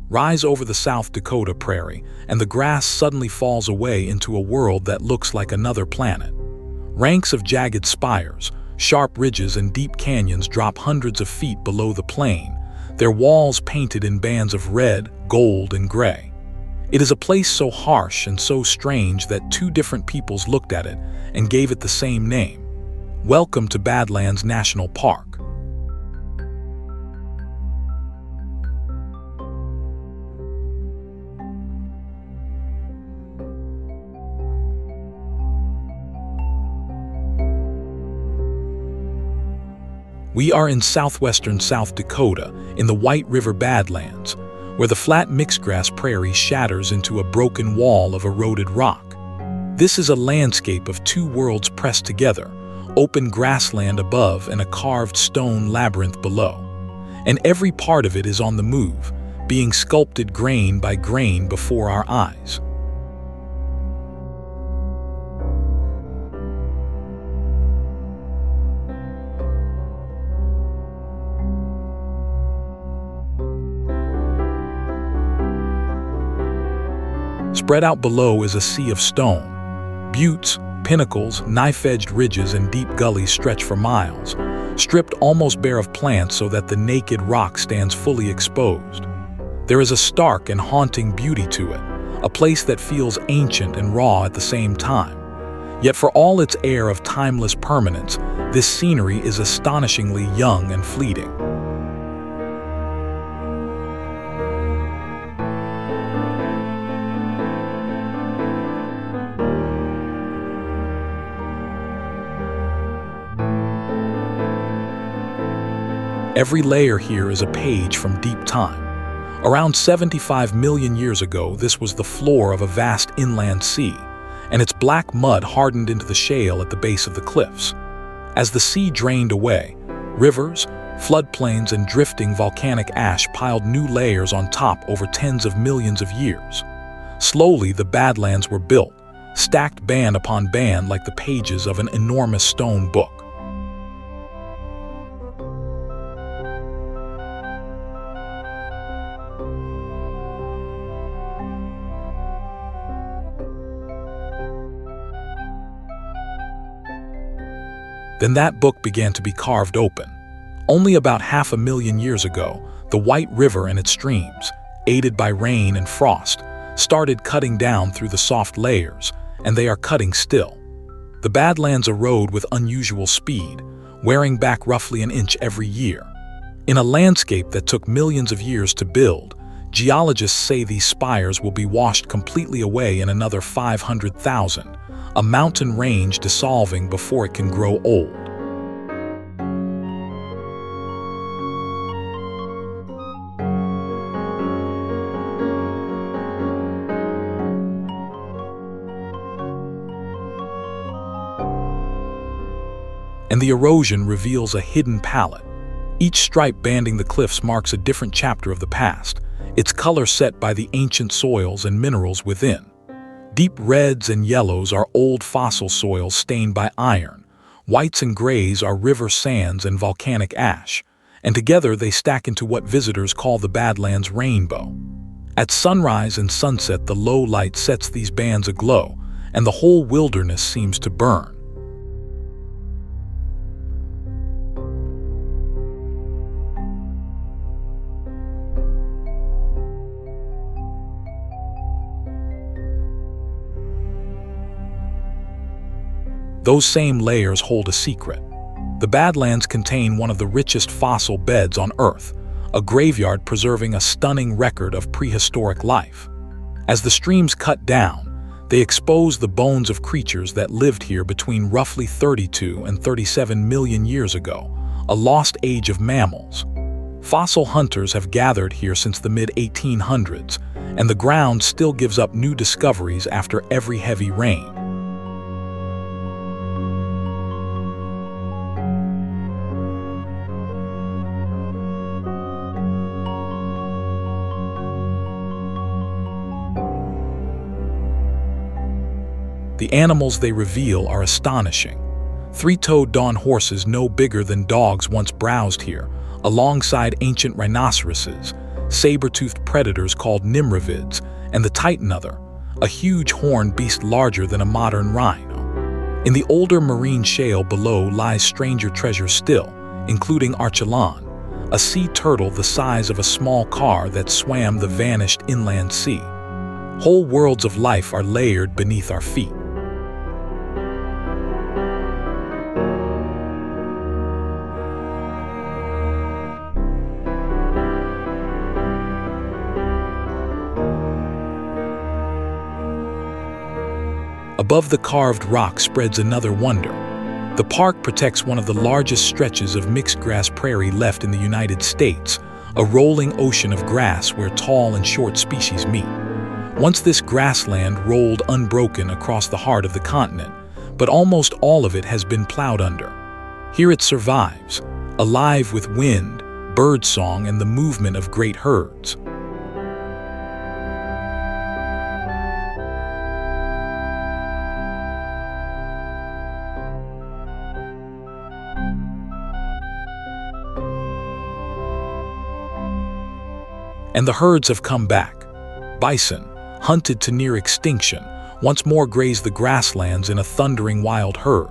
rise over the South Dakota prairie, and the grass suddenly falls away into a world that looks like another planet. Ranks of jagged spires, sharp ridges and deep canyons drop hundreds of feet below the plain, their walls painted in bands of red, gold, and gray. It is a place so harsh and so strange that two different peoples looked at it and gave it the same name. Welcome to Badlands National Park. We are in southwestern South Dakota, in the White River Badlands, where the flat mixedgrass prairie shatters into a broken wall of eroded rock. This is a landscape of two worlds pressed together, open grassland above and a carved stone labyrinth below. And every part of it is on the move, being sculpted grain by grain before our eyes. Spread out below is a sea of stone. Buttes, pinnacles, knife-edged ridges, and deep gullies stretch for miles, stripped almost bare of plants so that the naked rock stands fully exposed. There is a stark and haunting beauty to it, a place that feels ancient and raw at the same time. Yet for all its air of timeless permanence, this scenery is astonishingly young and fleeting. Every layer here is a page from deep time. Around 75 million years ago, this was the floor of a vast inland sea, and its black mud hardened into the shale at the base of the cliffs. As the sea drained away, rivers, floodplains, and drifting volcanic ash piled new layers on top over tens of millions of years. Slowly, the Badlands were built, stacked band upon band like the pages of an enormous stone book. Then that book began to be carved open. Only about 500,000 years ago, the White River and its streams, aided by rain and frost, started cutting down through the soft layers, and they are cutting still. The Badlands erode with unusual speed, wearing back roughly an inch every year. In a landscape that took millions of years to build, geologists say these spires will be washed completely away in another 500,000. A mountain range dissolving before it can grow old. And the erosion reveals a hidden palette. Each stripe banding the cliffs marks a different chapter of the past, its color set by the ancient soils and minerals within. Deep reds and yellows are old fossil soils stained by iron. Whites and grays are river sands and volcanic ash, and together they stack into what visitors call the Badlands Rainbow. At sunrise and sunset, the low light sets these bands aglow, and the whole wilderness seems to burn. Those same layers hold a secret. The Badlands contain one of the richest fossil beds on Earth, a graveyard preserving a stunning record of prehistoric life. As the streams cut down, they expose the bones of creatures that lived here between roughly 32 and 37 million years ago, a lost age of mammals. Fossil hunters have gathered here since the mid-1800s, and the ground still gives up new discoveries after every heavy rain. The animals they reveal are astonishing. Three-toed dawn horses no bigger than dogs once browsed here, alongside ancient rhinoceroses, saber-toothed predators called nimravids, and the titanother, a huge horned beast larger than a modern rhino. In the older marine shale below lies stranger treasure still, including Archelon, a sea turtle the size of a small car that swam the vanished inland sea. Whole worlds of life are layered beneath our feet. Above the carved rock spreads another wonder. The park protects one of the largest stretches of mixed-grass prairie left in the United States, a rolling ocean of grass where tall and short species meet. Once this grassland rolled unbroken across the heart of the continent, but almost all of it has been plowed under. Here it survives, alive with wind, birdsong, and the movement of great herds. And the herds have come back. Bison, hunted to near extinction, once more graze the grasslands in a thundering wild herd.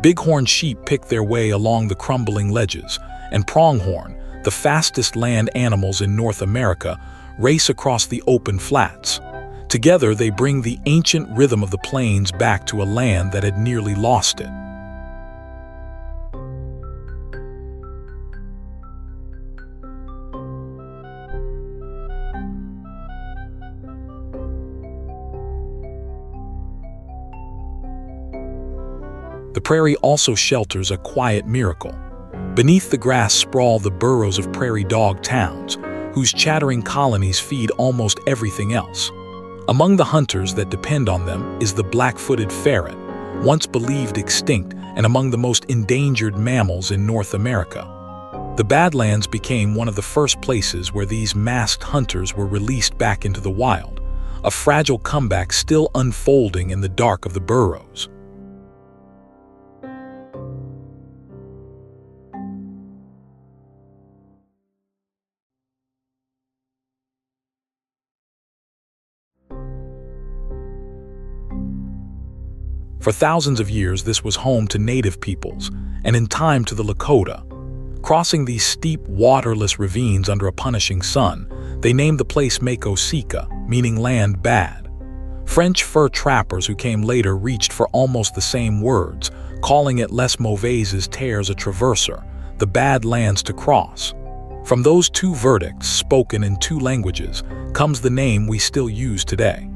Bighorn sheep pick their way along the crumbling ledges, and pronghorn, the fastest land animals in North America, race across the open flats. Together they bring the ancient rhythm of the plains back to a land that had nearly lost it. The prairie also shelters a quiet miracle. Beneath the grass sprawl the burrows of prairie dog towns, whose chattering colonies feed almost everything else. Among the hunters that depend on them is the black-footed ferret, once believed extinct and among the most endangered mammals in North America. The Badlands became one of the first places where these masked hunters were released back into the wild, a fragile comeback still unfolding in the dark of the burrows. For thousands of years, this was home to native peoples, and in time to the Lakota. Crossing these steep, waterless ravines under a punishing sun, they named the place Makosika, meaning land bad. French fur trappers who came later reached for almost the same words, calling it Les Mauvaises Terres à Traverser, the bad lands to cross. From those two verdicts, spoken in two languages, comes the name we still use today.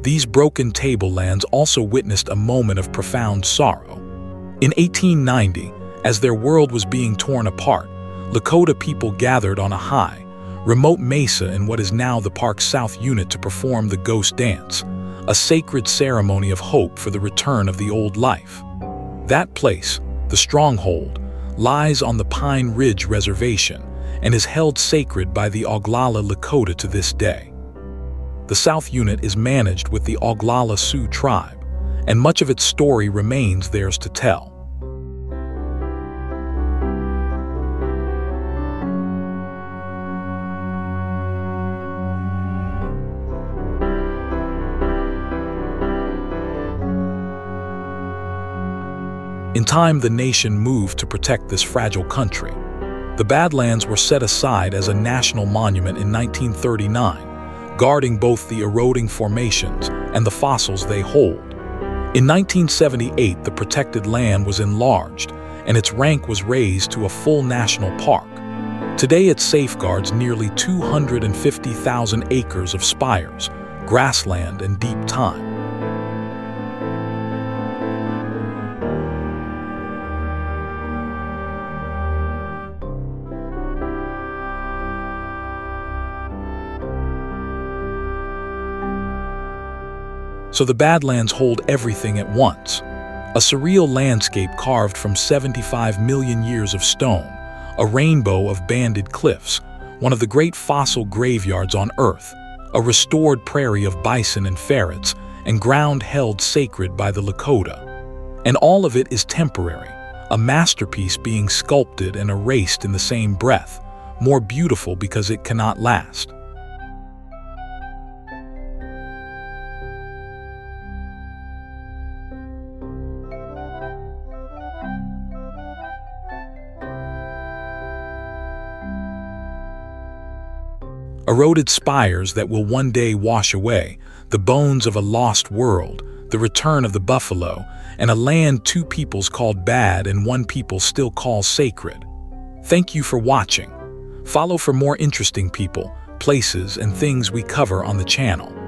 These broken tablelands also witnessed a moment of profound sorrow. In 1890, as their world was being torn apart, Lakota people gathered on a high, remote mesa in what is now the park's south unit to perform the ghost dance, a sacred ceremony of hope for the return of the old life. That place, the Stronghold, lies on the Pine Ridge Reservation and is held sacred by the Oglala Lakota to this day. The South Unit is managed with the Oglala Sioux tribe, and much of its story remains theirs to tell. In time, the nation moved to protect this fragile country. The Badlands were set aside as a national monument in 1939, guarding both the eroding formations and the fossils they hold. In 1978, the protected land was enlarged, and its rank was raised to a full national park. Today it safeguards nearly 250,000 acres of spires, grassland, and deep thyme. So the Badlands hold everything at once. A surreal landscape carved from 75 million years of stone, a rainbow of banded cliffs, one of the great fossil graveyards on Earth, a restored prairie of bison and ferrets, and ground held sacred by the Lakota. And all of it is temporary, a masterpiece being sculpted and erased in the same breath, more beautiful because it cannot last. Eroded spires that will one day wash away, the bones of a lost world, the return of the buffalo, and a land two peoples called bad and one people still calls sacred. Thank you for watching. Follow for more interesting people, places, and things we cover on the channel.